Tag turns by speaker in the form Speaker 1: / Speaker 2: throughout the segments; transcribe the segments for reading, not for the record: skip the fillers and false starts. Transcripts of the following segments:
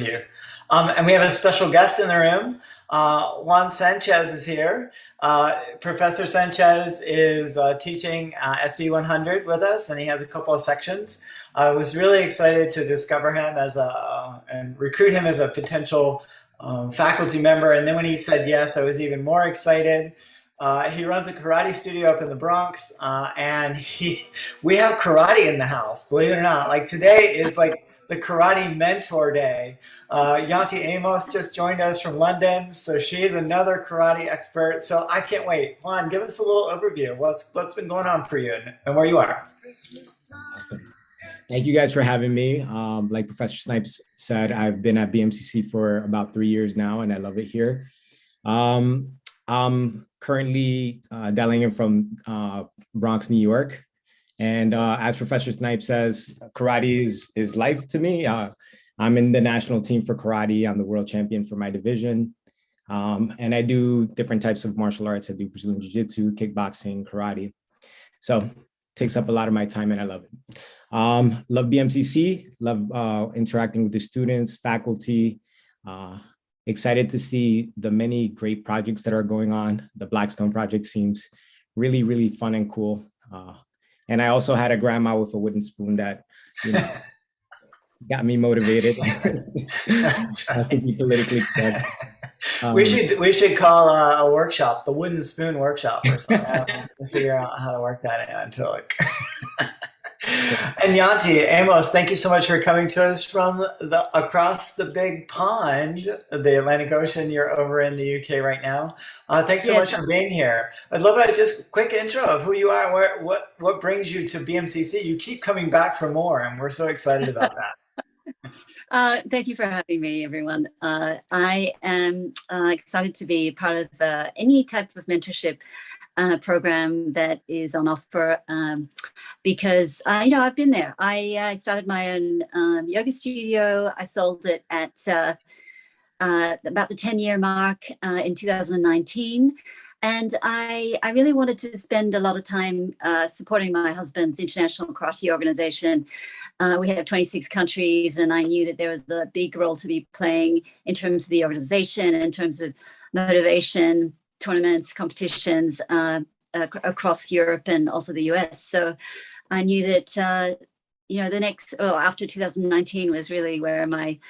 Speaker 1: you. And we have a special guest in the room. Juan Sanchez is here. Professor Sanchez is teaching SB 100 with us, and he has a couple of sections. I was really excited to discover him and recruit him as a potential faculty member. And then when he said yes, I was even more excited. He runs a karate studio up in the Bronx, and we have karate in the house, believe it or not. Like today is like the karate mentor day. Yanti Amos just joined us from London, so she's another karate expert. So I can't wait. Juan, give us a little overview. What's been going on for you and where you are?
Speaker 2: Awesome. Thank you guys for having me. Like Professor Snipes said, I've been at BMCC for about 3 years now, and I love it here. I'm currently dialing in from Bronx, New York. And as Professor Snipes says, karate is life to me. I'm in the national team for karate. I'm the world champion for my division. And I do different types of martial arts. I do Brazilian jiu-jitsu, kickboxing, karate. So it takes up a lot of my time and I love it. Love BMCC, love interacting with the students, faculty. Excited to see the many great projects that are going on. The Blackstone project seems really, really fun and cool. And I also had a grandma with a wooden spoon that, got me motivated.
Speaker 1: That's right.
Speaker 2: To be politically correct.
Speaker 1: We should call a workshop the Wooden Spoon Workshop or something. We'll figure out how to work that into it. And Yanti Amos, thank you so much for coming to us from across the big pond, the Atlantic Ocean. You're over in the UK right now. Thanks so much for being here. I'd love a just quick intro of who you are and what brings you to BMCC. You keep coming back for more, and we're so excited about that.
Speaker 3: Thank you for having me, everyone. I am excited to be part of any type of mentorship program that is on offer because I've been there. I started my own yoga studio. I sold it at about the 10-year mark in 2019. And I really wanted to spend a lot of time supporting my husband's international karate organization. We have 26 countries, and I knew that there was a big role to be playing in terms of the organization, in terms of motivation, tournaments, competitions across Europe and also the US. So I knew that, after 2019 was really where my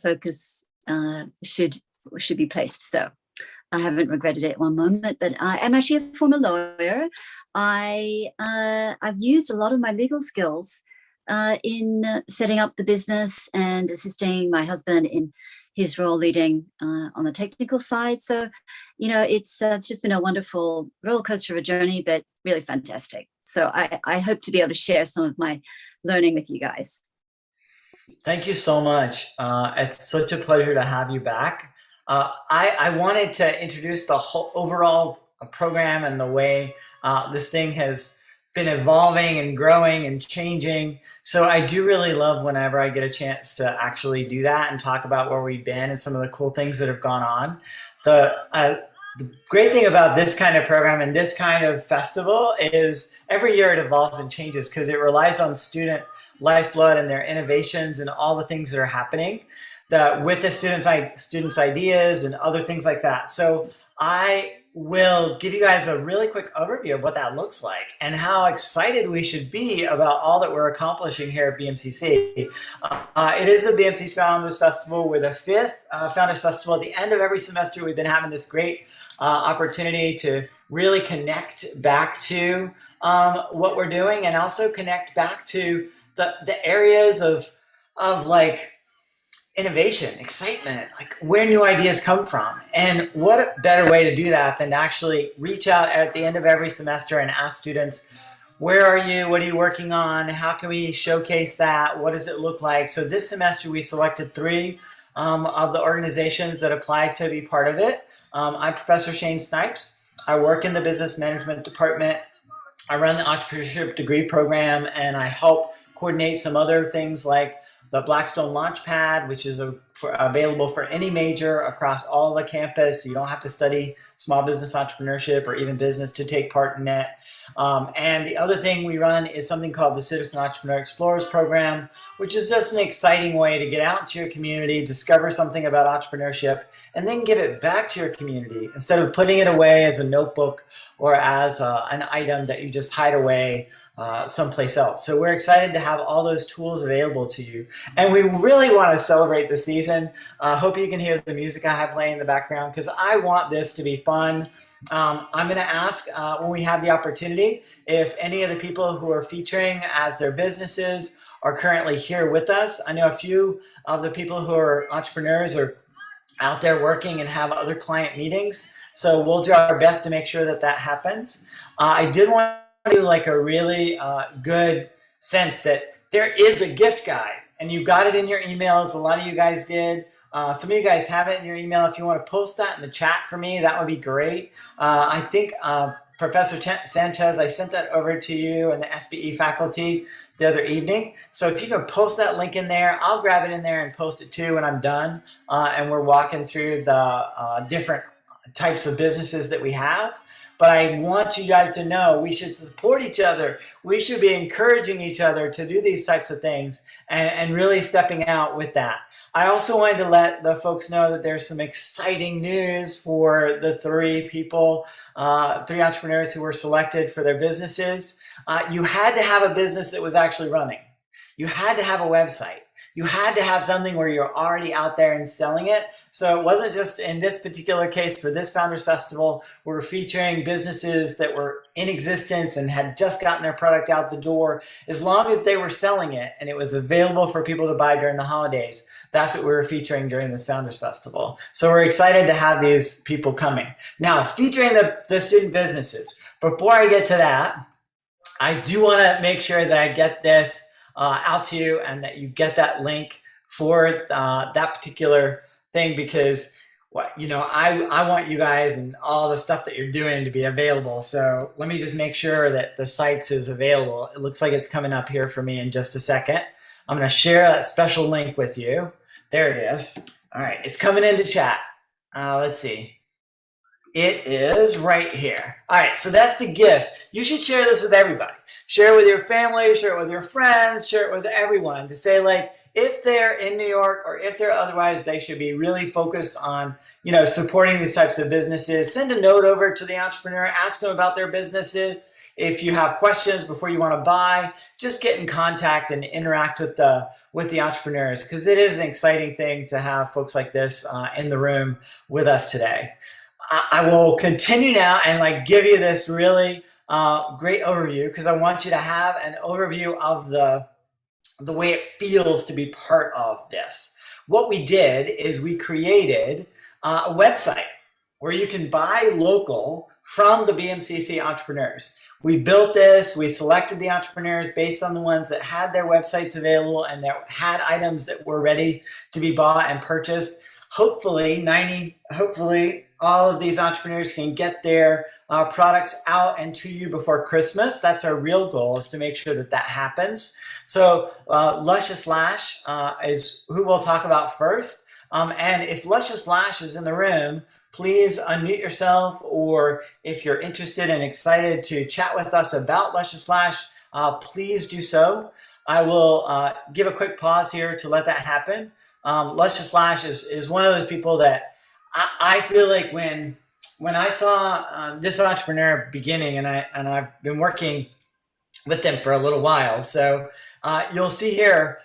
Speaker 3: focus should be placed. So I haven't regretted it one moment, but I am actually a former lawyer. I've used a lot of my legal skills in setting up the business and assisting my husband in his role leading on the technical side. So, it's just been a wonderful roller coaster of a journey, but really fantastic. So I hope to be able to share some of my learning with you guys.
Speaker 1: Thank you so much. It's such a pleasure to have you back. I wanted to introduce the whole overall program and the way this thing has been evolving and growing and changing. So I do really love whenever I get a chance to actually do that and talk about where we've been and some of the cool things that have gone on. The great thing about this kind of program and this kind of festival is every year it evolves and changes because it relies on student lifeblood and their innovations and all the things that are happening with the students' ideas and other things like that. So I will give you guys a really quick overview of what that looks like and how excited we should be about all that we're accomplishing here at BMCC. It is the BMCC Founders Festival. We're the 5th Founders Festival. At the end of every semester, we've been having this great opportunity to really connect back to what we're doing and also connect back to the areas of like innovation, excitement, like where new ideas come from. And what a better way to do that than to actually reach out at the end of every semester and ask students, where are you? What are you working on? How can we showcase that? What does it look like? So this semester we selected 3 of the organizations that applied to be part of it. I'm Professor Shane Snipes. I work in the business management department. I run the entrepreneurship degree program, and I help coordinate some other things like the Blackstone Launchpad, which is available for any major across all the campus. So you don't have to study small business entrepreneurship or even business to take part in it. And the other thing we run is something called the Citizen Entrepreneur Explorers Program, which is just an exciting way to get out into your community, discover something about entrepreneurship, and then give it back to your community instead of putting it away as a notebook or as an item that you just hide away someplace else. So we're excited to have all those tools available to you. And we really want to celebrate the season. Hope you can hear the music I have playing in the background because I want this to be fun. I'm going to ask when we have the opportunity if any of the people who are featuring as their businesses are currently here with us. I know a few of the people who are entrepreneurs are out there working and have other client meetings. So we'll do our best to make sure that that happens. I did want to do like a really good sense that there is a gift guide and you got it in your emails. A lot of you guys did. Some of you guys have it in your email. If you want to post that in the chat for me, that would be great. I think Professor Sanchez, I sent that over to you and the SBE faculty the other evening. So if you can post that link in there, I'll grab it in there and post it too when I'm done. And we're walking through the different types of businesses that we have. But I want you guys to know we should support each other. We should be encouraging each other to do these types of things and really stepping out with that. I also wanted to let the folks know that there's some exciting news for the three entrepreneurs who were selected for their businesses. You had to have a business that was actually running. You had to have a website. You had to have something where you're already out there and selling it. So it wasn't just in this particular case for this Founders Festival, we're featuring businesses that were in existence and had just gotten their product out the door. As long as they were selling it and it was available for people to buy during the holidays, that's what we were featuring during this Founders Festival. So we're excited to have these people coming. Now, featuring the student businesses. Before I get to that, I do want to make sure that I get this out to you and that you get that link for that particular thing because I want you guys and all the stuff that you're doing to be available. So let me just make sure that the site is available. It looks like it's coming up here for me in just a second. I'm going to share that special link with you. There it is. All right, it's coming into chat. Let's see. It is right here. All right, so that's the gift. You should share this with everybody. Share it with your family, share it with your friends, share it with everyone to say like, if they're in New York or if they're otherwise, they should be really focused on, supporting these types of businesses. Send a note over to the entrepreneur, ask them about their businesses. If you have questions before you want to buy, just get in contact and interact with the entrepreneurs because it is an exciting thing to have folks like this in the room with us today. I will continue now and give you this really great overview because I want you to have an overview of the way it feels to be part of this. What we did is we created a website where you can buy local from the BMCC entrepreneurs. We built this, we selected the entrepreneurs based on the ones that had their websites available and that had items that were ready to be bought and purchased. Hopefully all of these entrepreneurs can get their products out and to you before Christmas. That's our real goal, is to make sure that that happens. So Luscious Lash is who we'll talk about first. And if Luscious Lash is in the room, please unmute yourself, or if you're interested and excited to chat with us about Luscious Lash, please do so. I will give a quick pause here to let that happen. Luscious Lash is one of those people that I feel like when I saw this entrepreneur beginning, and I've been working with them for a little while, so you'll see here,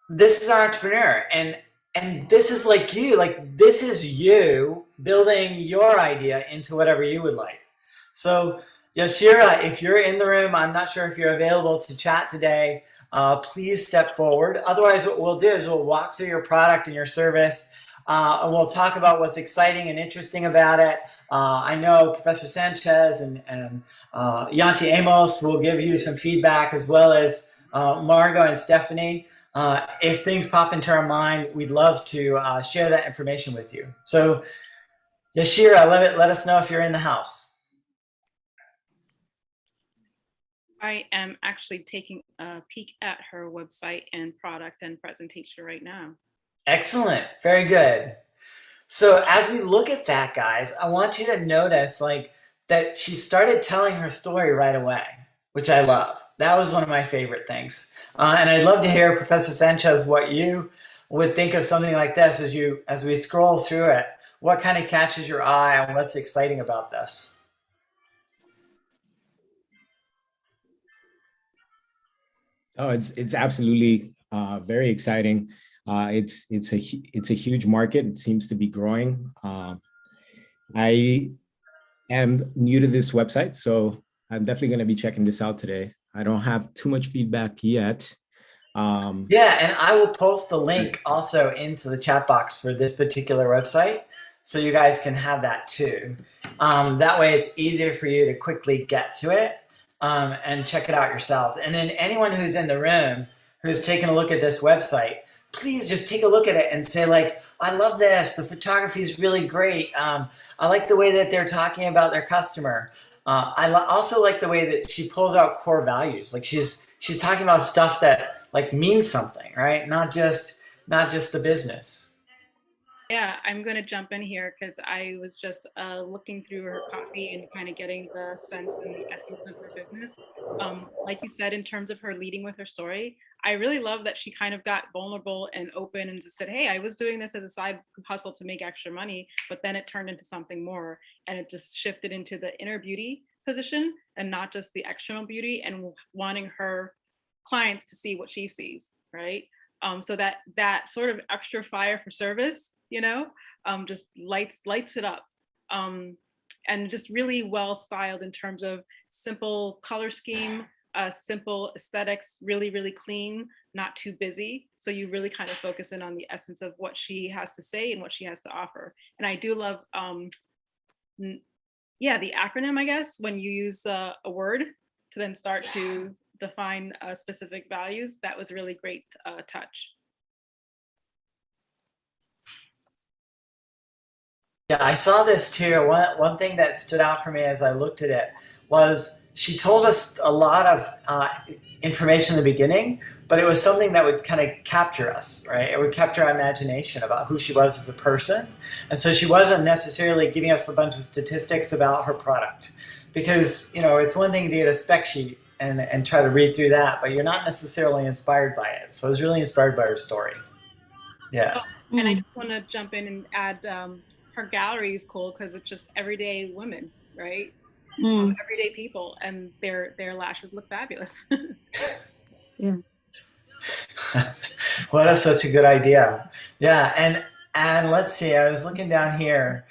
Speaker 1: this is our entrepreneur, and this is like you, this is you building your idea into whatever you would like. So Yashira, if you're in the room, I'm not sure if you're available to chat today, please step forward. Otherwise, what we'll do is we'll walk through your product and your service, and we'll talk about what's exciting and interesting about it. I know Professor Sanchez and Yanti Amos will give you some feedback, as well as Margot and Stephanie. If things pop into our mind, we'd love to share that information with you. So Yashira, let us know if you're in the house.
Speaker 4: I am actually taking a peek at her website and product and presentation right now.
Speaker 1: Excellent. Very good. So as we look at that, guys, I want you to notice like that she started telling her story right away, which I love. That was one of my favorite things. And I'd love to hear, Professor Sanchez, what you would think of something like this as we scroll through it. What kind of catches your eye and what's exciting about this?
Speaker 2: Oh, it's absolutely very exciting. It's a huge market. It seems to be growing. I am new to this website, so I'm definitely going to be checking this out today. I don't have too much feedback yet.
Speaker 1: Yeah, and I will post the link also into the chat box for this particular website, so you guys can have that too. That way it's easier for you to quickly get to it and check it out yourselves. And then anyone who's in the room who's taking a look at this website, please just take a look at it and say like, I love this. The photography is really great. I like the way that they're talking about their customer. I also like the way that she pulls out core values. Like she's talking about stuff that like means something, right? Not just the business.
Speaker 4: Yeah, I'm going to jump in here because I was just looking through her copy and kind of getting the sense and the essence of her business. Like you said, in terms of her leading with her story, I really love that she kind of got vulnerable and open and just said, hey, I was doing this as a side hustle to make extra money, but then it turned into something more and it just shifted into the inner beauty position and not just the external beauty and wanting her clients to see what she sees, right? So that sort of extra fire for service, just lights it up, and just really well styled in terms of simple color scheme, simple aesthetics, really, really clean, not too busy. So you really kind of focus in on the essence of what she has to say and what she has to offer. And I do love, the acronym, I guess, when you use a word to then start to define specific values. That was a really great touch.
Speaker 1: Yeah, I saw this too. One thing that stood out for me as I looked at it was she told us a lot of information in the beginning, but it was something that would kind of capture us, right? It would capture our imagination about who she was as a person. And so she wasn't necessarily giving us a bunch of statistics about her product because, it's one thing to get a spec sheet and try to read through that, but you're not necessarily inspired by it. So I was really inspired by her story. Yeah.
Speaker 4: Oh, and I just want to jump in and add her gallery is cool because it's just everyday women, right? Everyday people, and their lashes look fabulous.
Speaker 3: Yeah.
Speaker 1: Such a good idea. Yeah, and let's see. I was looking down here.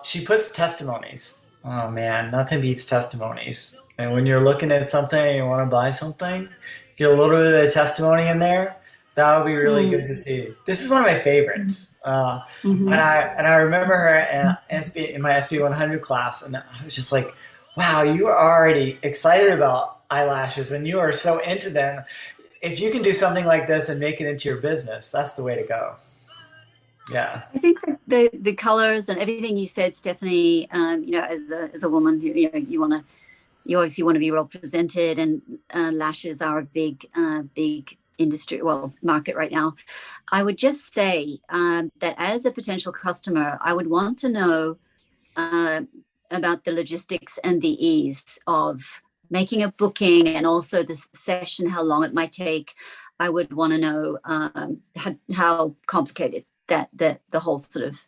Speaker 1: She puts testimonies. Oh man, nothing beats testimonies. And when you're looking at something and you want to buy something, get a little bit of testimony in there. That would be really good to see. This is one of my favorites. And I remember her in my SB 100 class, and I was just like, wow, you are already excited about eyelashes and you are so into them. If you can do something like this and make it into your business, that's the way to go. Yeah.
Speaker 3: I think the colors and everything you said, Stephanie, as a woman, you obviously want to be well presented, and lashes are a big industry, market right now. I would just say that as a potential customer, I would want to know about the logistics and the ease of making a booking, and also the session, how long it might take. I would want to know how complicated that the whole sort of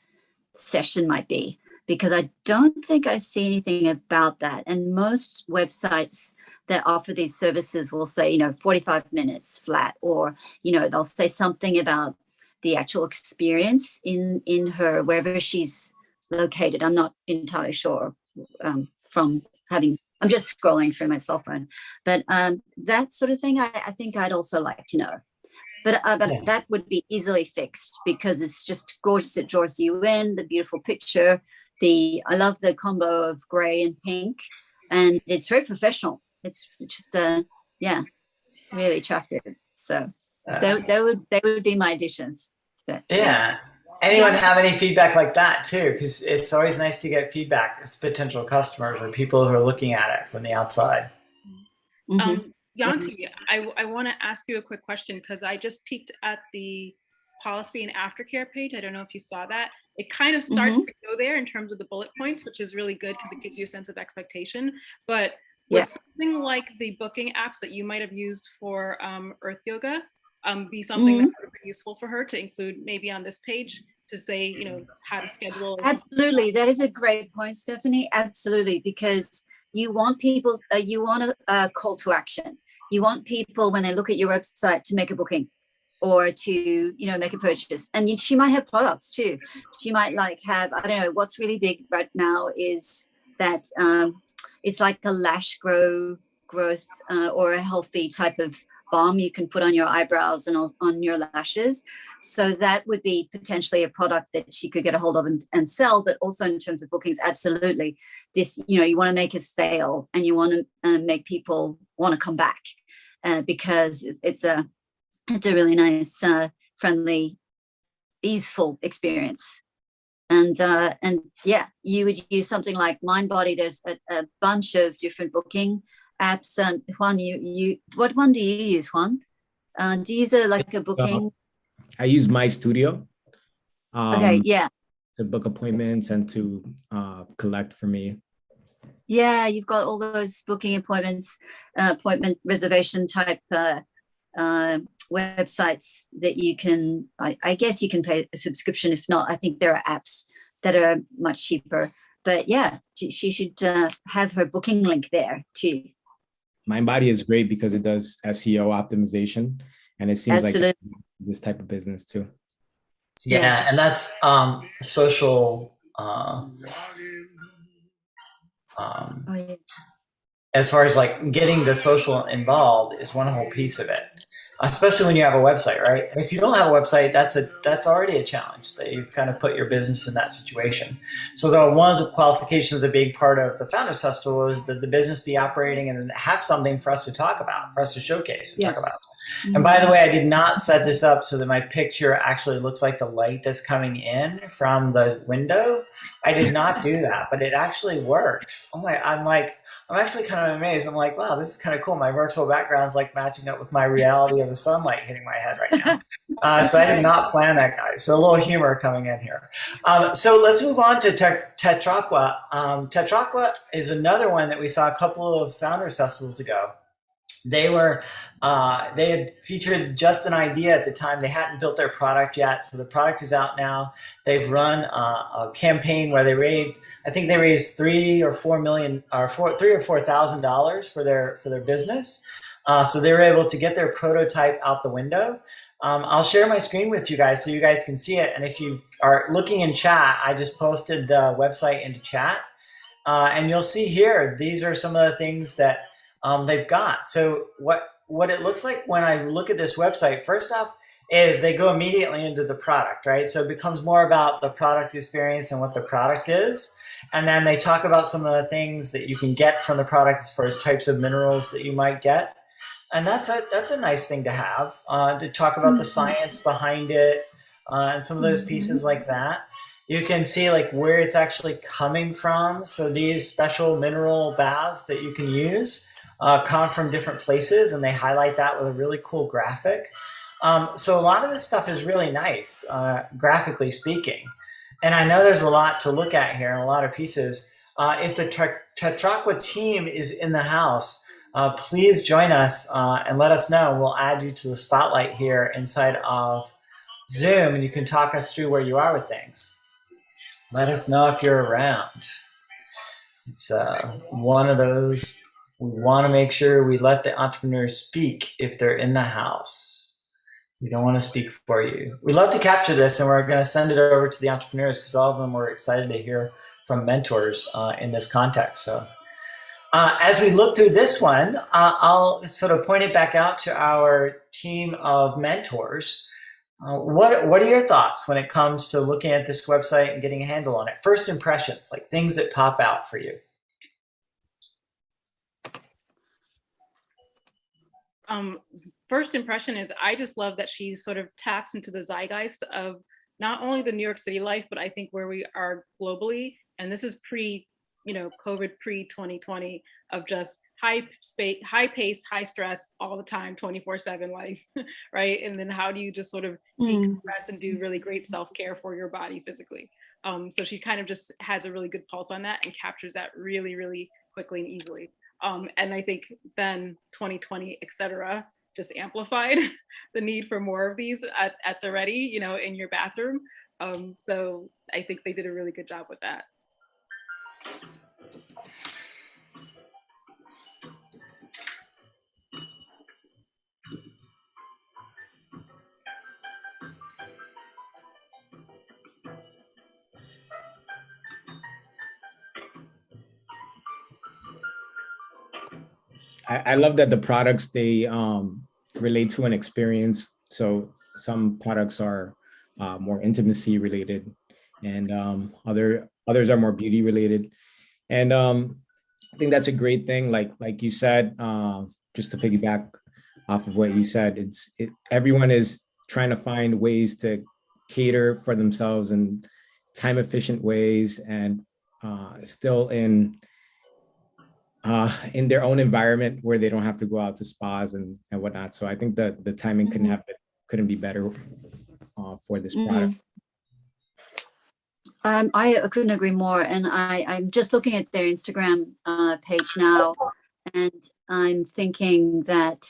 Speaker 3: session might be, because I don't think I see anything about that. And most websites that offer these services will say, 45 minutes flat, or, they'll say something about the actual experience in her, wherever she's located. I'm not entirely sure I'm just scrolling through my cell phone, but that sort of thing, I think I'd also like to know. But that would be easily fixed because it's just gorgeous. It draws you in, the beautiful picture. I love the combo of gray and pink, and it's very professional. It's just, really attractive. So they would be my additions.
Speaker 1: Yeah. Anyone have any feedback like that too? Because it's always nice to get feedback as potential customers or people who are looking at it from the outside.
Speaker 4: Yanti, I want to ask you a quick question because I just peeked at the policy and aftercare page. I don't know if you saw that. It kind of starts to go there in terms of the bullet points, which is really good because it gives you a sense of expectation. But would something like the booking apps that you might have used for Earth Yoga be something that would be useful for her to include maybe on this page to say, you know, how to schedule?
Speaker 3: Absolutely. That is a great point, Stephanie. Absolutely. Because you want people, you want a call to action. You want people when they look at your website to make a booking or to, you know, make a purchase. And she might have products too. She might like have, I don't know, what's really big right now is that it's like a lash growth or a healthy type of balm you can put on your eyebrows and on your lashes. So that would be potentially a product that she could get a hold of and sell, but also in terms of bookings, absolutely. This, you know, you want to make a sale and you want to make people want to come back because it's a really nice, friendly, easeful experience. And yeah, you would use something like MindBody. There's a bunch of different booking apps. Juan, what one do you use, Juan? Do you use a booking?
Speaker 2: I use My Studio.
Speaker 3: Okay, yeah.
Speaker 2: To book appointments and to collect for me.
Speaker 3: Yeah, you've got all those booking appointments, appointment reservation type websites that you can, I guess you can pay a subscription. If not, I think there are apps that are much cheaper. But yeah, she should have her booking link there too.
Speaker 2: MindBody is great because it does SEO optimization, and it seems like this type of business too.
Speaker 1: Yeah, and that's social. As far as like getting the social involved is one whole piece of it, especially when you have a website, right? If you don't have a website, that's already a challenge that you've kind of put your business in that situation. So one of the qualifications, a big part of the Founders Festival is that the business be operating and have something for us to talk about, for us to showcase and talk about. And by the way, I did not set this up so that my picture actually looks like the light that's coming in from the window. I did not do that, but it actually works. Oh my, I'm actually kind of amazed. I'm like, wow, this is kind of cool. My virtual background's like matching up with my reality of the sunlight hitting my head right now. So I did not plan that, guys. So a little humor coming in here. So let's move on to Tetraqua. Tetraqua is another one that we saw a couple of Founders Festivals ago. They had featured Just an Idea at the time. They hadn't built their product yet, so the product is out now. They've run a campaign where they raised $3,000 or $4,000 for their business. So they were able to get their prototype out the window. I'll share my screen with you guys so you guys can see it. And if you are looking in chat, I just posted the website into chat, and you'll see here. These are some of the things that they've got. So what it looks like when I look at this website, first off, is they go immediately into the product, right? So it becomes more about the product experience and what the product is. And then they talk about some of the things that you can get from the product as far as types of minerals that you might get. And that's a nice thing to have, to talk about the science behind it, and some of those pieces like that. You can see like where it's actually coming from. So these special mineral baths that you can use come from different places, and they highlight that with a really cool graphic. So a lot of this stuff is really nice, graphically speaking. And I know there's a lot to look at here and a lot of pieces. If the Tetraqua team is in the house, please join us and let us know. We'll add you to the spotlight here inside of Zoom, and you can talk us through where you are with things. Let us know if you're around. It's one of those. We want to make sure we let the entrepreneurs speak if they're in the house. We don't want to speak for you. We love to capture this, and we're going to send it over to the entrepreneurs because all of them were excited to hear from mentors in this context. So as we look through this one, I'll sort of point it back out to our team of mentors. What are your thoughts when it comes to looking at this website and getting a handle on it? First impressions, like things that pop out for you.
Speaker 4: First impression is I just love that she sort of taps into the zeitgeist of not only the New York City life, but I think where we are globally. And this is COVID pre-2020 of just high pace, high stress all the time, 24/7 life, right? And then how do you just sort of decompress and do really great self-care for your body physically? So she kind of just has a really good pulse on that and captures that really, really quickly and easily. And I think then 2020, et cetera, just amplified the need for more of these at the ready, you know, in your bathroom. So I think they did a really good job with that.
Speaker 2: I love that the products, they relate to an experience. So some products are more intimacy related, and others are more beauty related. And I think that's a great thing. Like you said, just to piggyback off of what you said, everyone is trying to find ways to cater for themselves in time efficient ways, and still in their own environment where they don't have to go out to spas and whatnot. So I think that the timing couldn't be better for this product.
Speaker 3: I couldn't agree more. And I'm just looking at their Instagram page now, and I'm thinking that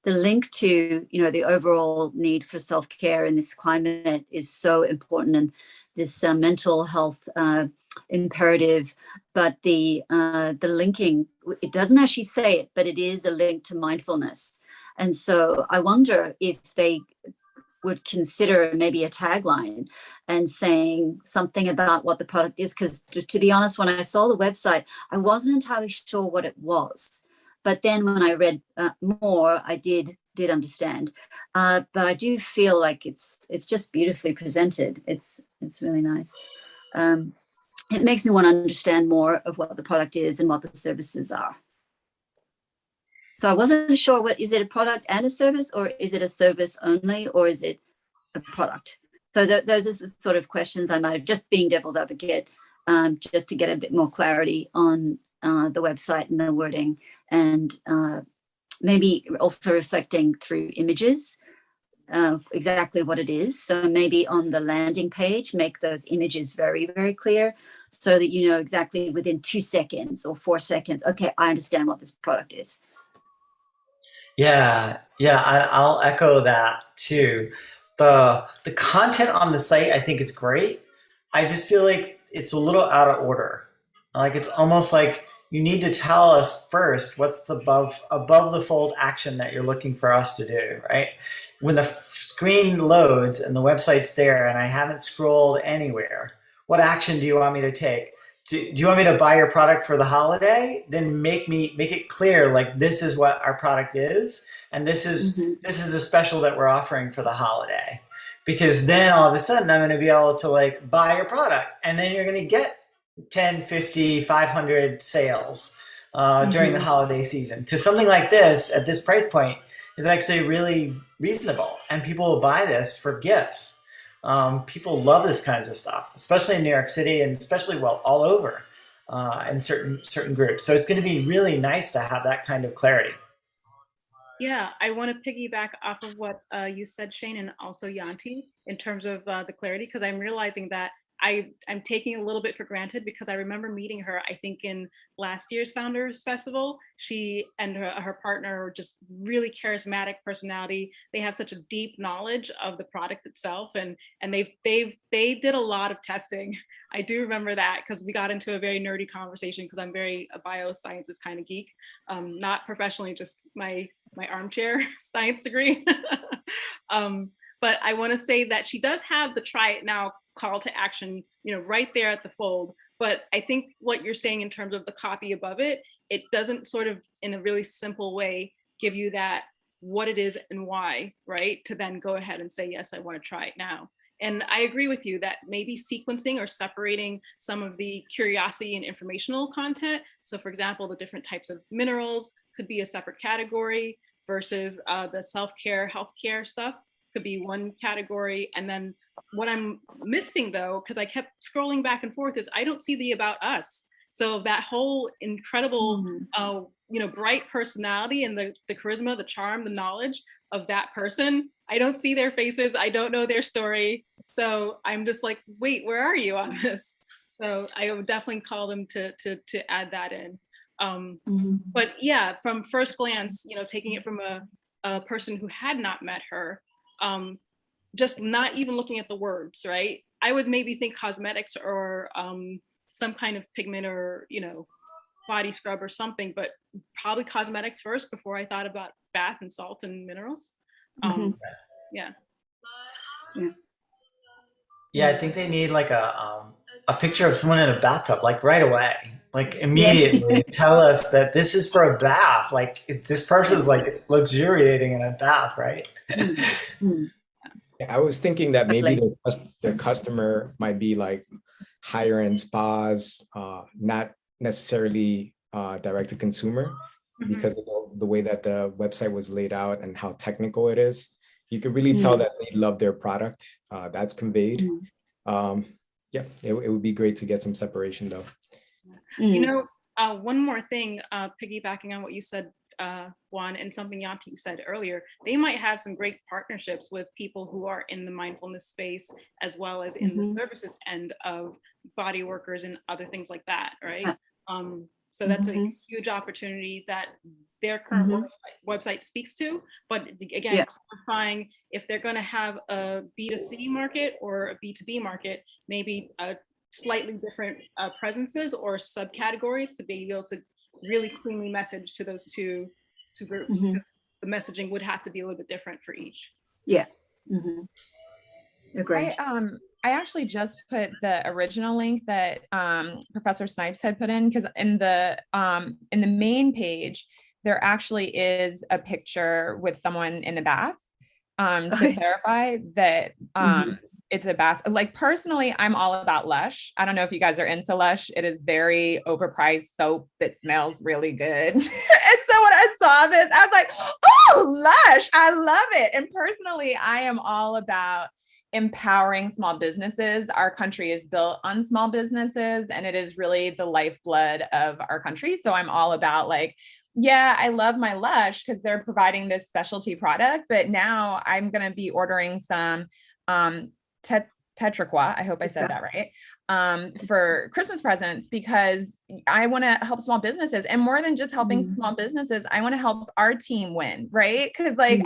Speaker 3: the link to, you know, the overall need for self-care in this climate is so important, and this mental health imperative. But the linking, it doesn't actually say it, but it is a link to mindfulness. And so I wonder if they would consider maybe a tagline and saying something about what the product is. Because to be honest, when I saw the website, I wasn't entirely sure what it was. But then when I read more, I did understand. But I do feel like it's just beautifully presented. It's really nice. It makes me want to understand more of what the product is and what the services are. So I wasn't sure, is it a product and a service, or is it a service only, or is it a product? So those are the sort of questions I might have, just being devil's advocate, just to get a bit more clarity on the website and the wording, and maybe also reflecting through images exactly what it is. So maybe on the landing page, make those images very, very clear, so that you know exactly within 2 seconds or 4 seconds, okay, I understand what this product is.
Speaker 1: Yeah, I'll echo that too. The content on the site, I think, is great. I just feel like it's a little out of order. Like, it's almost like you need to tell us first what's the above the fold action that you're looking for us to do, right? When the screen loads and the website's there and I haven't scrolled anywhere, what action do you want me to take? Do you want me to buy your product for the holiday? Then make it clear, like, this is what our product is, and this is a special that we're offering for the holiday. Because then all of a sudden I'm going to be able to, like, buy your product, and then you're going to get 10, 50, 500 sales during the holiday season. Because something like this at this price point is actually really reasonable, and people will buy this for gifts. People love this kinds of stuff, especially in New York City, and especially, well, all over in certain groups. So it's going to be really nice to have that kind of clarity.
Speaker 4: Yeah, I want to piggyback off of what you said, Shane, and also Yanti, in terms of the clarity, because I'm realizing that I'm taking a little bit for granted, because I remember meeting her, I think, in last year's Founders Festival. She and her partner are just really charismatic personality. They have such a deep knowledge of the product itself, and they did a lot of testing. I do remember that, because we got into a very nerdy conversation, because I'm very a biosciences kind of geek, not professionally, just my armchair science degree. But I want to say that she does have the try it now call to action, you know, right there at the fold. But I think what you're saying in terms of the copy above it, it doesn't sort of, in a really simple way, give you that what it is and why, right? To then go ahead and say, yes, I want to try it now. And I agree with you that maybe sequencing or separating some of the curiosity and informational content. So for example, the different types of minerals could be a separate category, versus the self-care, healthcare stuff could be one category. And then what I'm missing, though, because I kept scrolling back and forth, is I don't see the about us. So that whole incredible bright personality and the charisma, the charm, the knowledge of that person. I don't see their faces. I don't know their story. So I'm just like, wait, where are you on this? So I would definitely call them to add that in. But yeah, from first glance, taking it from a person who had not met her, just not even looking at the words, right? I would maybe think cosmetics or some kind of pigment or, body scrub or something, but probably cosmetics first before I thought about bath and salt and minerals. Yeah.
Speaker 1: Yeah, I think they need like a picture of someone in a bathtub, like right away, like immediately tell us that this is for a bath. Like this person's like luxuriating in a bath, right?
Speaker 2: I was thinking that maybe the customer might be like higher end spas, not necessarily direct to consumer, because of the way that the website was laid out and how technical it is. You could really tell that they love their product. That's conveyed. Yeah, it would be great to get some separation though.
Speaker 4: One more thing, piggybacking on what you said, Juan, and something Yanti said earlier, they might have some great partnerships with people who are in the mindfulness space, as well as in the services end of body workers and other things like that, right? So that's a huge opportunity that their current website speaks to. But again, clarifying if they're going to have a B2C market or a B2B market, maybe slightly different presences or subcategories to be able to really cleanly message to those two groups. The messaging would have to be a little bit different for each.
Speaker 3: Yeah. Agreed.
Speaker 5: I actually just put the original link that Professor Snipes had put in, because in the main page, there actually is a picture with someone in the bath to clarify that it's a bath. Like personally, I'm all about Lush. I don't know if you guys are into Lush. It is very overpriced soap that smells really good. And so when I saw this, I was like, oh, Lush, I love it. And personally, I am all about empowering small businesses. Our country is built on small businesses, and it is really the lifeblood of our country. So I'm all about like, yeah, I love my Lush because they're providing this specialty product, but now I'm going to be ordering some Tetraqua, I hope I said that right, for Christmas presents, because I want to help small businesses, and more than just helping small businesses, I want to help our team win, right? Because like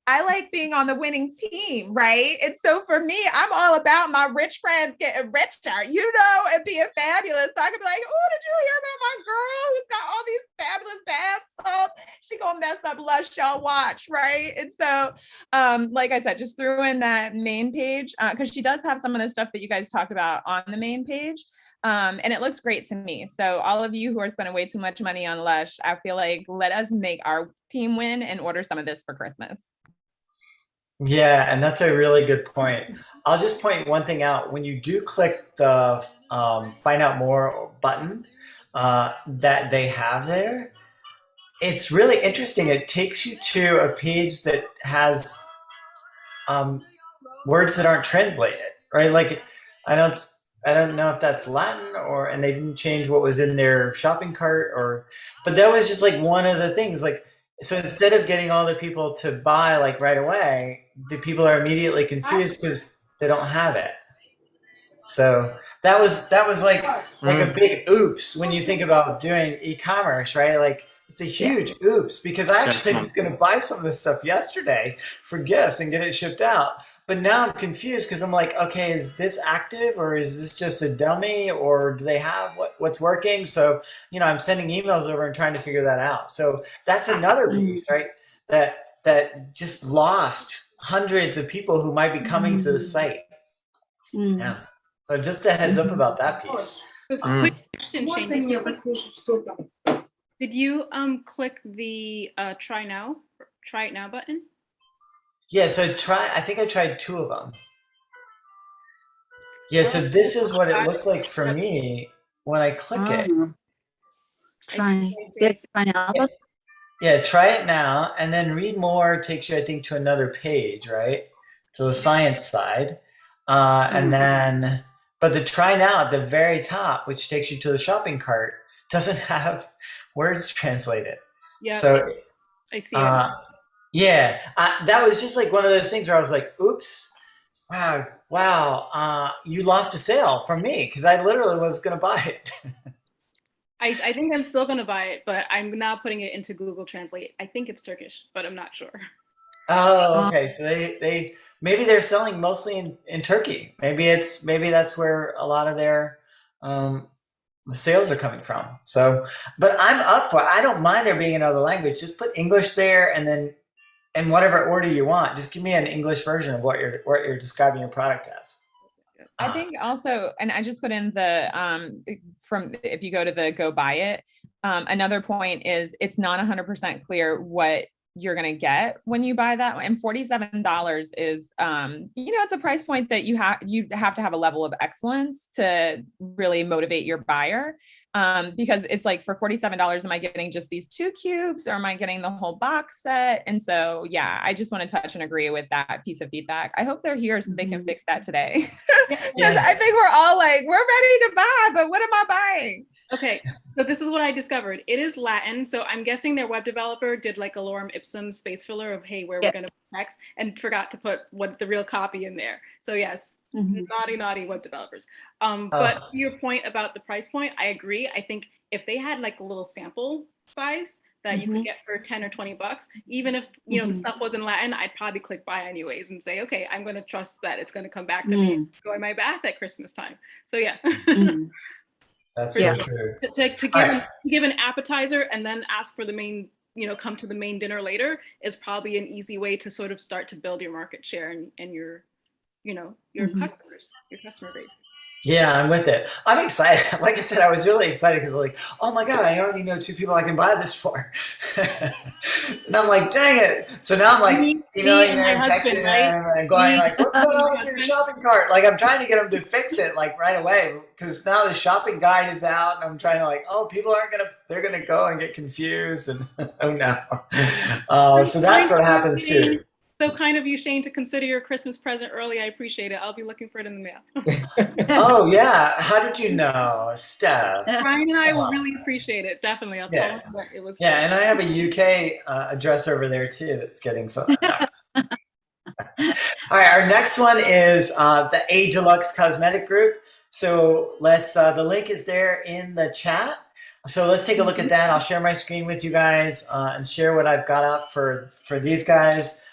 Speaker 5: I like being on the winning team, right? And so for me, I'm all about my rich friends getting richer, and being fabulous. So I could be like, oh, did you hear about my girl who's got all these fabulous bath salts? She gonna mess up Lush, y'all watch, right? And so, like I said, just threw in that main page because she does have some of the stuff that you guys talked about on the main page. And it looks great to me. So all of you who are spending way too much money on Lush, I feel like let us make our team win and order some of this for Christmas.
Speaker 1: Yeah, and that's a really good point. I'll just point one thing out. When you do click the find out more button that they have there, it's really interesting. It takes you to a page that has words that aren't translated, right? Like I don't know if that's Latin and they didn't change what was in their shopping cart but that was just like one of the things. Like, so instead of getting all the people to buy like right away, the people are immediately confused because they don't have it. So that was like a big oops when you think about doing e-commerce, right? Like it's a huge oops, because I actually was going to buy some of this stuff yesterday for gifts and get it shipped out. But now I'm confused because I'm like, okay, is this active or is this just a dummy, or do they have what's working? So, I'm sending emails over and trying to figure that out. So that's another piece, right? That just lost hundreds of people who might be coming to the site. Yeah. So just a heads up about that piece.
Speaker 4: Quick question, did you click the try it now button?
Speaker 1: Yeah, so I think I tried 2 of them. Yeah, so this is what it looks like for me when I click it.
Speaker 3: Try now.
Speaker 1: Yeah, try it now, and then read more takes you, I think, to another page, right? To the science side. And then, but the try now at the very top, which takes you to the shopping cart, doesn't have words translated.
Speaker 4: Yeah,
Speaker 1: So
Speaker 4: I see it.
Speaker 1: yeah, that was just like one of those things where I was like, oops, wow, you lost a sale from me because I literally was going to buy it.
Speaker 4: I think I'm still gonna buy it, but I'm now putting it into Google Translate. I think it's Turkish, but I'm not sure.
Speaker 1: Oh, okay. So they maybe they're selling mostly in Turkey. Maybe that's where a lot of their um, sales are coming from. So, but I'm up for it. I don't mind there being another language. Just put English there, and then in whatever order you want. Just give me an English version of what you're describing your product as.
Speaker 5: I think also, and I just put in the, from, if you go to the go buy it, another point is it's not 100% clear what you're going to get when you buy that. And $47 is, it's a price point that you have to have a level of excellence to really motivate your buyer. Because it's like, for $47, am I getting just these 2 cubes, or am I getting the whole box set? And so, yeah, I just want to touch and agree with that piece of feedback. I hope they're here so they can fix that today. Because I think we're all like, we're ready to buy, but what am I buying?
Speaker 4: Okay, so this is what I discovered. It is Latin, so I'm guessing their web developer did like a lorem ipsum space filler of, hey, where we're going to put text, and forgot to put what the real copy in there. So yes, naughty web developers. But to your point about the price point, I agree. I think if they had like a little sample size that you could get for 10 or 20 bucks, even if the stuff was in Latin, I'd probably click buy anyways and say, okay, I'm going to trust that it's going to come back to me and enjoy my bath at Christmas time. So yeah.
Speaker 1: That's so true.
Speaker 4: To give an appetizer and then ask for the main, come to the main dinner later is probably an easy way to sort of start to build your market share and your, your customers, your customer base.
Speaker 1: Yeah, I'm with it. I'm excited. Like I said, I was really excited because like, oh my God, I already know 2 people I can buy this for. And I'm like, dang it. So now I'm like emailing them, texting them, and going like, what's going on with your shopping cart? Like I'm trying to get them to fix it like right away because now the shopping guide is out and I'm trying to like, oh, people they're going to go and get confused and oh no. So that's what happens too.
Speaker 4: So kind of you, Shane, to consider your Christmas present early. I appreciate it. I'll be looking for it in the mail.
Speaker 1: Oh, yeah. How did you know, Steph?
Speaker 4: Brian and I will really appreciate it. Definitely. I'll tell him that it was.
Speaker 1: Yeah, and I have a UK address over there, too, that's getting some. Nice. All right, our next one is the A Deluxe Cosmetic Group. So the link is there in the chat. So let's take a look at that. I'll share my screen with you guys and share what I've got up for these guys.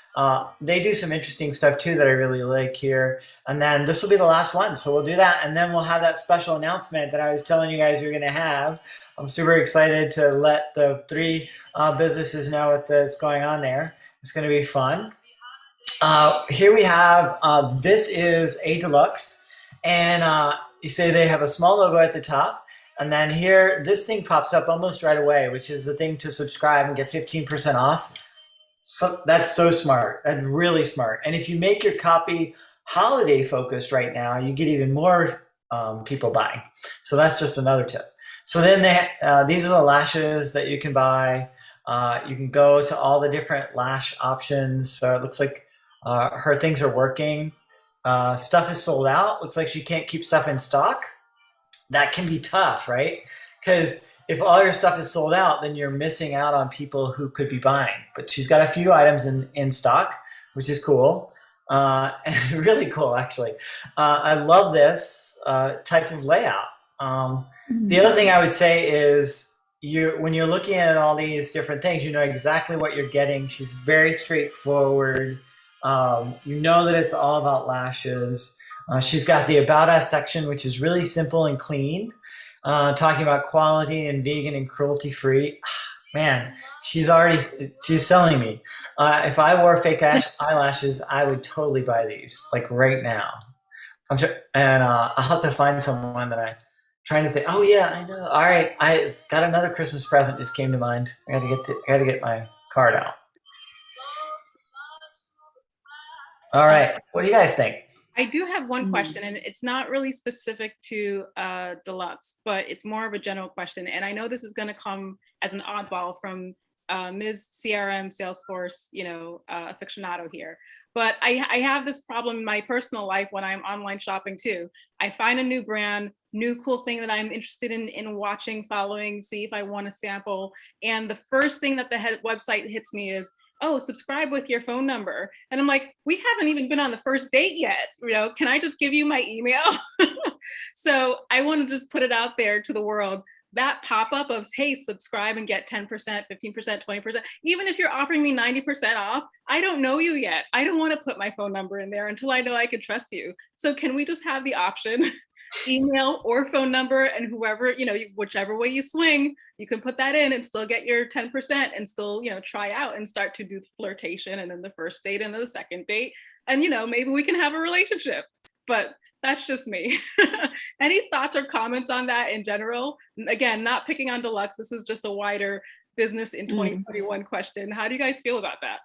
Speaker 1: They do some interesting stuff too that I really like here. And then this will be the last one. So we'll do that. And then we'll have that special announcement that I was telling you guys we're going to have. I'm super excited to let the 3 businesses know what's going on there. It's going to be fun. Here we have, this is A Deluxe. And you say they have a small logo at the top. And then here, this thing pops up almost right away, which is the thing to subscribe and get 15% off. So that's so smart. That's really smart. And if you make your copy holiday focused right now, you get even more people buying. So that's just another tip. So then these are the lashes that you can buy. You can go to all the different lash options. So it looks like her things are working. Stuff is sold out. Looks like she can't keep stuff in stock. That can be tough, right? Because if all your stuff is sold out, then you're missing out on people who could be buying. But she's got a few items in stock, which is cool. And really cool, actually. I love this type of layout. The other thing I would say is when you're looking at all these different things, you know exactly what you're getting. She's very straightforward. You know that it's all about lashes. She's got the About Us section, which is really simple and clean. Talking about quality and vegan and cruelty free. Man, she's selling me. If I wore fake eyelashes, I would totally buy these, like right now. I'm sure, and I'll have to find someone that I'm trying to think. Oh yeah, I know. All right, I got another Christmas present just came to mind. I gotta get my card out. All right, what do you guys think?
Speaker 4: I do have one question, and it's not really specific to Deluxe, but it's more of a general question. And I know this is going to come as an oddball from Ms. CRM Salesforce, aficionado here. But I have this problem in my personal life when I'm online shopping too. I find a new brand, new cool thing that I'm interested in watching, following, see if I want to sample. And the first thing that the website hits me is, oh, subscribe with your phone number. And I'm like, we haven't even been on the first date yet. Can I just give you my email? So I want to just put it out there to the world. That pop-up of, hey, subscribe and get 10%, 15%, 20%, even if you're offering me 90% off, I don't know you yet. I don't want to put my phone number in there until I know I can trust you. So can we just have the option, email or phone number, and whoever, whichever way you swing, you can put that in and still get your 10% and still, try out and start to do flirtation, and then the first date and then the second date. And, maybe we can have a relationship. But that's just me. Any thoughts or comments on that in general? Again, not picking on Deluxe. This is just a wider business in 2021 question. How do you guys feel about that?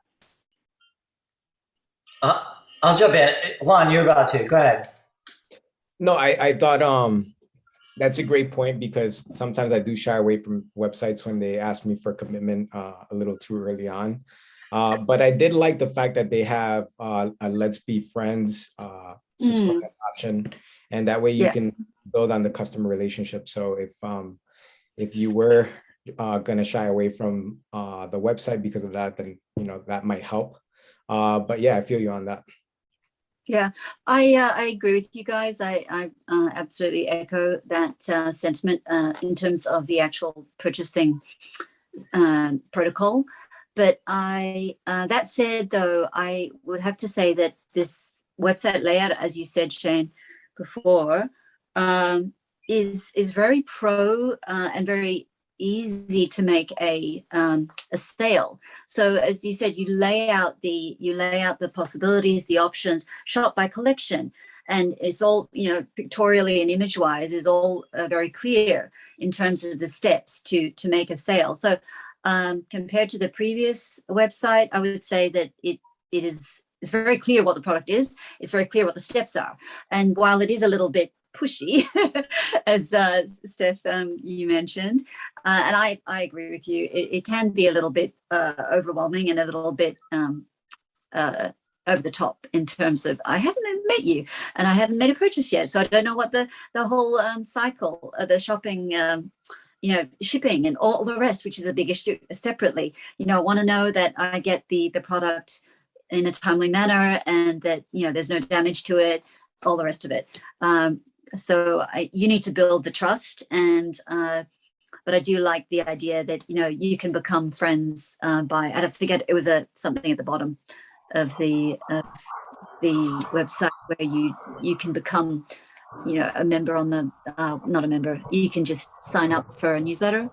Speaker 1: I'll jump in. Juan, you're about to. Go ahead.
Speaker 2: No, I thought that's a great point, because sometimes I do shy away from websites when they ask me for commitment a little too early on. But I did like the fact that they have a Let's Be Friends subscribe option, and that way you can build on the customer relationship. So if you were going to shy away from the website because of that, then that might help. But yeah, I feel you on that.
Speaker 3: Yeah, I agree with you guys. I absolutely echo that sentiment in terms of the actual purchasing protocol. But that said, though, I would have to say that this website layout, as you said, Shane, before, is very pro and very easy to make a sale. So as you said, you lay out the possibilities, the options, shop by collection, and it's all pictorially and image wise is all very clear in terms of the steps to make a sale. So compared to the previous website, I would say that it's very clear what the product is. It's very clear what the steps are. And while it is a little bit pushy, as Steph, you mentioned, and I agree with you, it can be a little bit overwhelming and a little bit over the top in terms of, I haven't met you and I haven't made a purchase yet. So I don't know what the whole cycle of the shopping, shipping and all the rest, which is a big issue separately. I want to know that I get the product in a timely manner and that, there's no damage to it, all the rest of it. So you need to build the trust, but I do like the idea that, you can become friends by, I don't forget, it was something at the bottom of the website where you can become, a member on the, not a member, you can just sign up for a newsletter.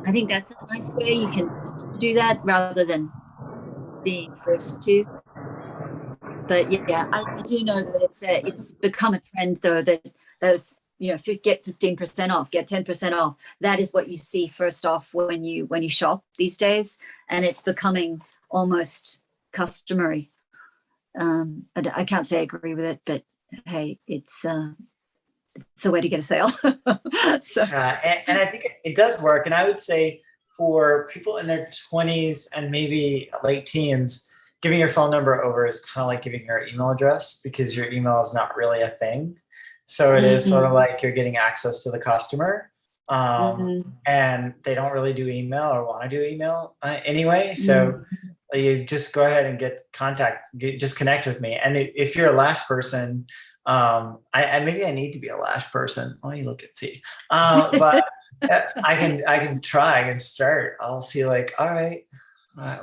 Speaker 3: I think that's a nice way you can do that rather than being forced to. But yeah, I do know that it's become a trend though, that those, if you get 15% off, get 10% off. That is what you see first off when you shop these days, and it's becoming almost customary. I can't say I agree with it, but hey, it's a way to get a sale. So.
Speaker 1: And I think it does work. And I would say for people in their 20s and maybe late teens, giving your phone number over is kind of like giving your email address, because your email is not really a thing. So it is sort of like you're getting access to the customer, and they don't really do email or want to do email anyway. So you just go ahead and just connect with me. And if you're a Lash person, maybe I need to be a Lash person. Let me look and see. But I can try and start. I'll see like, all right,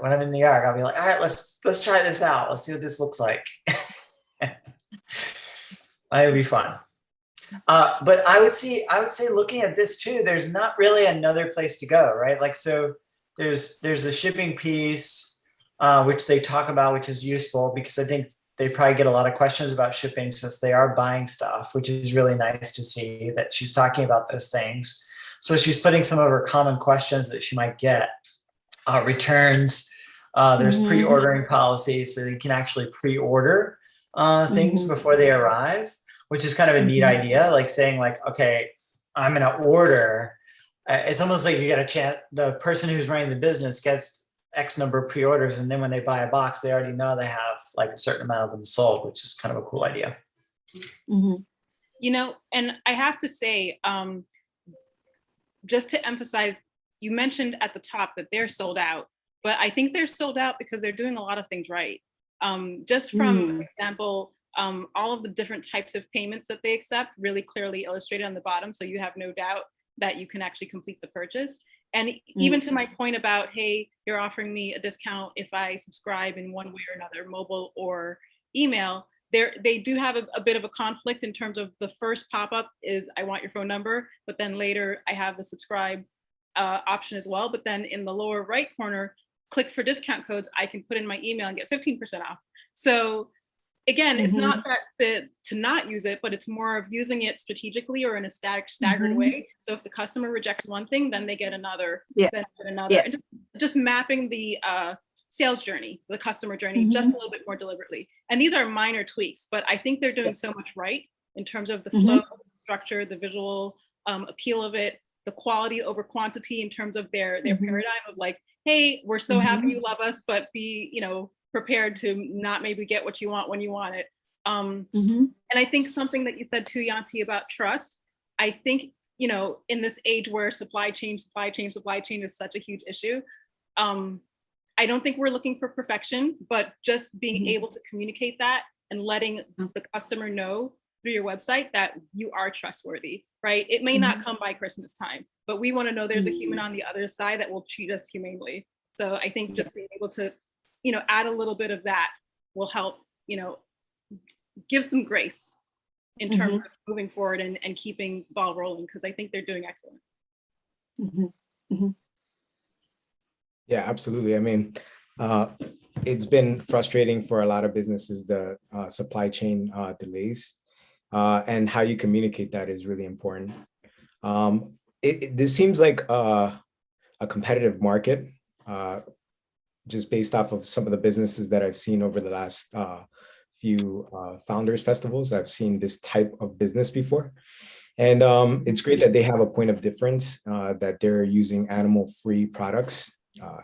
Speaker 1: when I'm in New York, I'll be like, all right, let's try this out. Let's see what this looks like. It'll be fun. But I would say looking at this too, there's not really another place to go, right? Like, so there's a shipping piece, which they talk about, which is useful because I think they probably get a lot of questions about shipping since they are buying stuff, which is really nice to see that she's talking about those things. So she's putting some of her common questions that she might get. Returns, there's pre-ordering policies, so you can actually pre-order things before they arrive, which is kind of a neat idea, like saying like, okay, I'm gonna order. It's almost like you get a chance, the person who's running the business gets X number of pre-orders, and then when they buy a box, they already know they have like a certain amount of them sold, which is kind of a cool idea.
Speaker 3: Mm-hmm.
Speaker 4: You know, and I have to say, just to emphasize, you mentioned at the top that they're sold out, but I think they're sold out because they're doing a lot of things right. Just from, for example, all of the different types of payments that they accept really clearly illustrated on the bottom, so you have no doubt that you can actually complete the purchase. And even to my point about, hey, you're offering me a discount if I subscribe in one way or another, mobile or email, they do have a bit of a conflict in terms of the first pop-up is I want your phone number, but then later I have the subscribe option as well. But then in the lower right corner, click for discount codes, I can put in my email and get 15% off. So again, it's not that to not use it, but it's more of using it strategically or in a staggered way. So if the customer rejects one thing, then they get another, then get another. And just mapping the sales journey, the customer journey, just a little bit more deliberately. And these are minor tweaks, but I think they're doing so much right in terms of the flow, the structure, the visual appeal of it, the quality over quantity in terms of their paradigm of like, hey, we're so happy you love us, but be, you know, prepared to not maybe get what you want when you want it. And I think something that you said too, Yanti, about trust, I think, you know, in this age where supply chain is such a huge issue, I don't think we're looking for perfection, but just being able to communicate that and letting the customer know through your website that you are trustworthy, right? It may not come by Christmas time, but we want to know there's a human on the other side that will treat us humanely. So I think just being able to, you know, add a little bit of that will help, you know, give some grace in terms of moving forward and keeping the ball rolling, because I think they're doing excellent.
Speaker 2: Yeah, absolutely. I mean, it's been frustrating for a lot of businesses, the supply chain delays, and how you communicate that is really important. This seems like a competitive market, just based off of some of the businesses that I've seen over the last few founders festivals. I've seen this type of business before. And it's great that they have a point of difference, that they're using animal-free products.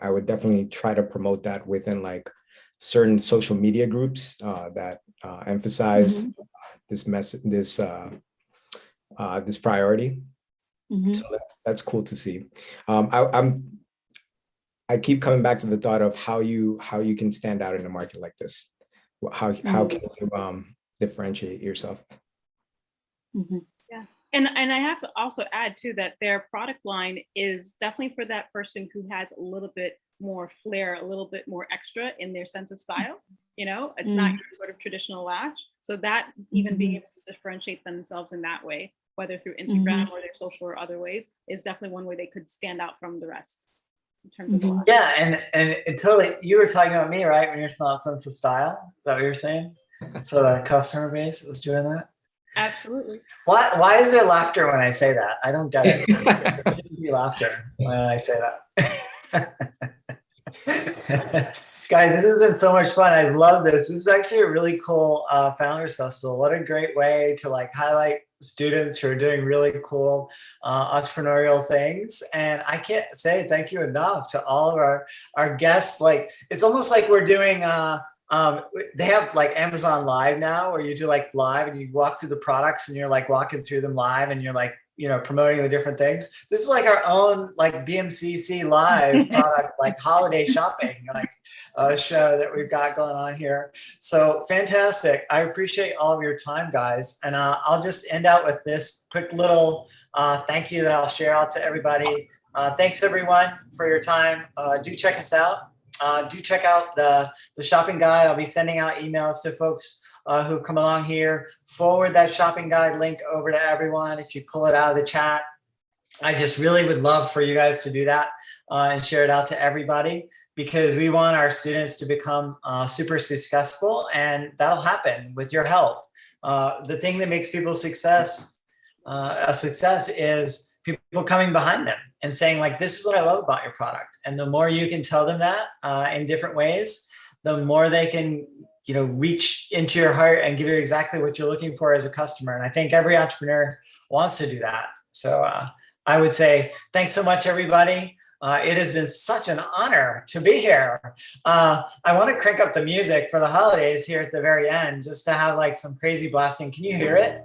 Speaker 2: I would definitely try to promote that within like certain social media groups that emphasize this priority. So that's cool to see. I keep coming back to the thought of how you can stand out in a market like this. How can you differentiate yourself?
Speaker 4: Yeah, and I have to also add too that their product line is definitely for that person who has a little bit more flair, a little bit more extra in their sense of style. You know, it's not your sort of traditional lash. So that even being able to differentiate themselves in that way, whether through Instagram or their social or other ways, is definitely one way they could stand out from the rest. In terms of
Speaker 1: yeah, and it totally, you were talking about me, right? When you're not sense of style, is that what you're saying? So the customer base was doing that.
Speaker 4: Absolutely.
Speaker 1: Why is there laughter when I say that? I don't get it. There shouldn't be laughter when I say that. Guys, this has been so much fun. I love this. This is actually a really cool Founders Festival. What a great way to like highlight students who are doing really cool entrepreneurial things. And I can't say thank you enough to all of our guests. Like, it's almost like we're doing, they have like Amazon Live now, where you do like live and you walk through the products and you're like walking through them live and you're like, you know, promoting the different things. This is like our own like BMCC live product, like holiday shopping, like show that we've got going on here. So fantastic. I appreciate all of your time, guys. And I'll just end out with this quick little thank you that I'll share out to everybody. Thanks everyone for your time. Do check us out. Do check out the shopping guide. I'll be sending out emails to folks who come along here. Forward that shopping guide link over to everyone. If you pull it out of the chat, I just really would love for you guys to do that and share it out to everybody, because we want our students to become super successful, and that'll happen with your help. The thing that makes people a success is people coming behind them and saying like, this is what I love about your product. And the more you can tell them that in different ways, the more they can, you know, reach into your heart and give you exactly what you're looking for as a customer. And I think every entrepreneur wants to do that. So I would say, thanks so much, everybody. It has been such an honor to be here. I want to crank up the music for the holidays here at the very end, just to have like some crazy blasting. Can you hear it?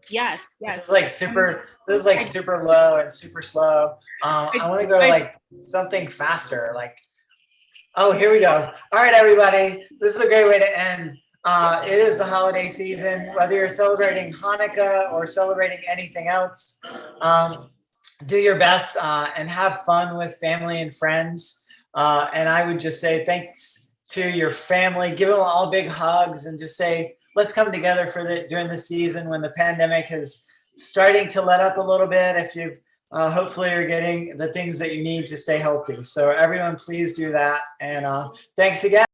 Speaker 4: Yes,
Speaker 1: This
Speaker 4: yes.
Speaker 1: is like super. This is like super low and super slow. I want to go like something faster. Like, oh, here we go. All right, everybody. This is a great way to end. It is the holiday season. Whether you're celebrating Hanukkah or celebrating anything else, do your best and have fun with family and friends. And I would just say thanks to your family. Give them all big hugs and just say, let's come together for during the season when the pandemic is starting to let up a little bit. If you've hopefully you're getting the things that you need to stay healthy. So everyone, please do that. And thanks again.